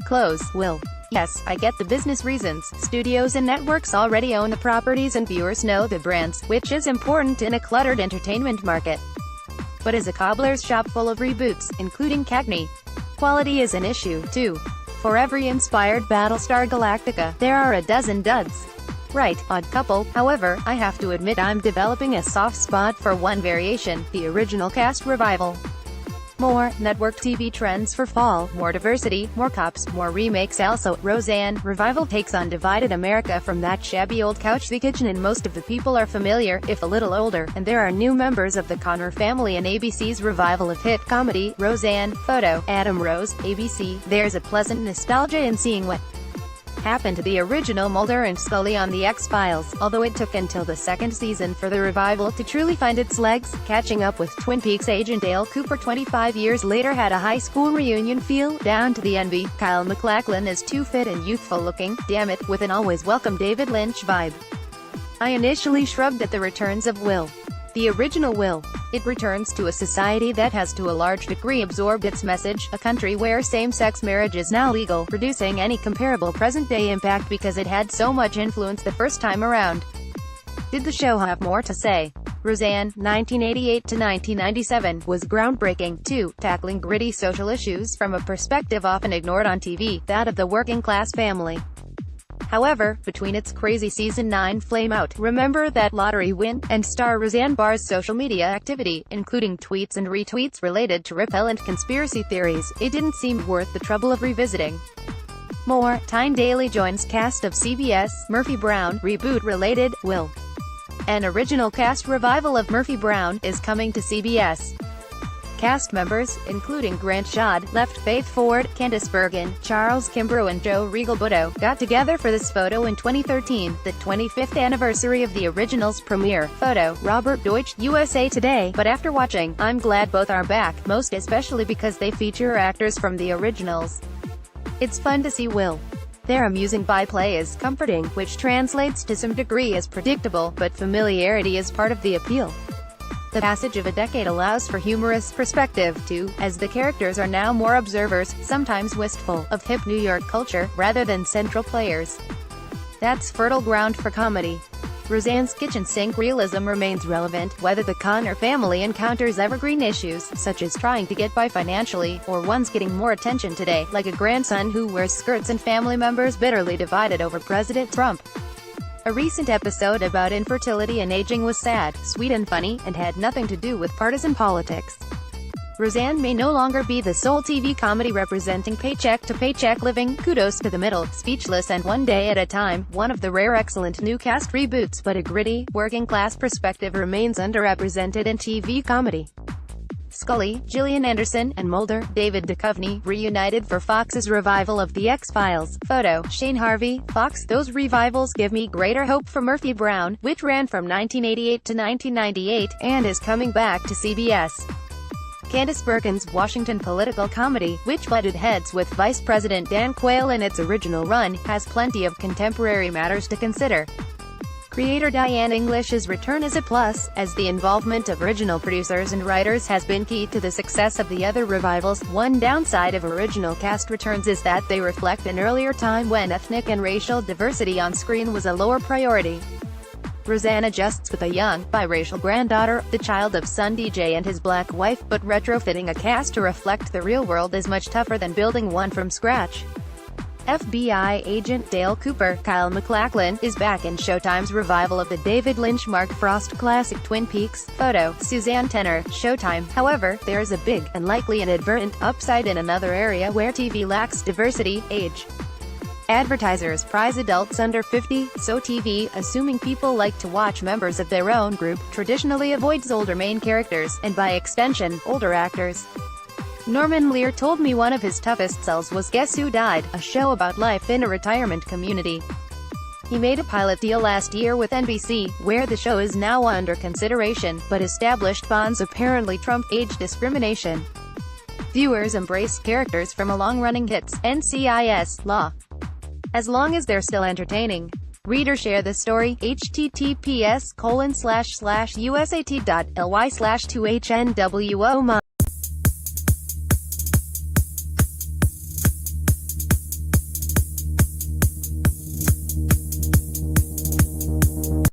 close, Will. Yes, I get the business reasons. Studios and networks already own the properties and viewers know the brands, which is important in a cluttered entertainment market. But as a cobbler's shop full of reboots, including Cagney, quality is an issue, too. For every inspired Battlestar Galactica, there are a dozen duds. Right, Odd Couple. However, I have to admit I'm developing a soft spot for one variation, the original cast revival. More network TV trends for fall, more diversity, more cops, more remakes. Also, Roseanne revival takes on divided America. From that shabby old couch the kitchen and most of the people are familiar, if a little older, and there are new members of the Connor family in ABC's revival of hit comedy, Roseanne. Photo, Adam Rose, ABC. There's a pleasant nostalgia in seeing what happened to the original Mulder and Scully on The X-Files, although it took until the second season for the revival to truly find its legs. Catching up with Twin Peaks agent Dale Cooper 25 years later had a high school reunion feel, down to the envy. Kyle MacLachlan is too fit and youthful looking, damn it, with an always welcome David Lynch vibe. I initially shrugged at the returns of Will. The original Will. It returns to a society that has to a large degree absorbed its message, a country where same-sex marriage is now legal, reducing any comparable present-day impact because it had so much influence the first time around. Did the show have more to say? Roseanne, 1988 to 1997, was groundbreaking, too, tackling gritty social issues from a perspective often ignored on TV, that of the working-class family. However, between its crazy season 9 flame-out, remember that lottery win, and star Roseanne Barr's social media activity, including tweets and retweets related to repellent conspiracy theories, it didn't seem worth the trouble of revisiting. More, Tyne Daly joins cast of CBS, Murphy Brown, reboot-related, Will. An original cast revival of Murphy Brown is coming to CBS. Cast members, including Grant Shad, left Faith Ford, Candice Bergen, Charles Kimbrough and Joe Regal-Butto, got together for this photo in 2013, the 25th anniversary of the original's premiere. Photo, Robert Deutsch, USA Today. But after watching, I'm glad both are back, most especially because they feature actors from the originals. It's fun to see Will. Their amusing byplay is comforting, which translates to some degree as predictable, but familiarity is part of the appeal. The passage of a decade allows for humorous perspective, too, as the characters are now more observers, sometimes wistful, of hip New York culture, rather than central players. That's fertile ground for comedy. Roseanne's kitchen sink realism remains relevant, whether the Connor family encounters evergreen issues, such as trying to get by financially, or ones getting more attention today, like a grandson who wears skirts and family members bitterly divided over President Trump. A recent episode about infertility and aging was sad, sweet and funny, and had nothing to do with partisan politics. Roseanne may no longer be the sole TV comedy representing paycheck-to-paycheck living, kudos to the middle, speechless and one day at a time, one of the rare excellent new cast reboots, but a gritty, working-class perspective remains underrepresented in TV comedy. Scully, Gillian Anderson, and Mulder, David Duchovny, reunited for Fox's revival of The X-Files. Photo, Shane Harvey, Fox. Those revivals give me greater hope for Murphy Brown, which ran from 1988 to 1998, and is coming back to CBS. Candice Bergen's Washington political comedy, which butted heads with Vice President Dan Quayle in its original run, has plenty of contemporary matters to consider. Creator Diane English's return is a plus, as the involvement of original producers and writers has been key to the success of the other revivals. One downside of original cast returns is that they reflect an earlier time when ethnic and racial diversity on screen was a lower priority. Roseanne adjusts with a young, biracial granddaughter, the child of son DJ and his black wife, but retrofitting a cast to reflect the real world is much tougher than building one from scratch. FBI agent Dale Cooper, Kyle MacLachlan, is back in Showtime's revival of the David Lynch Mark Frost classic Twin Peaks. Photo, Suzanne Tenner, Showtime. However, there is a big, and likely inadvertent, upside in another area where TV lacks diversity: age. Advertisers prize adults under 50, so TV, assuming people like to watch members of their own group, traditionally avoids older main characters, and by extension, older actors. Norman Lear told me one of his toughest sells was Guess Who Died, a show about life in a retirement community. He made a pilot deal last year with NBC, where the show is now under consideration, but established bonds apparently trump age discrimination. Viewers embrace characters from a long-running hits, NCIS, Law. As long as they're still entertaining. Reader share the story, https://usat.ly/2HNWO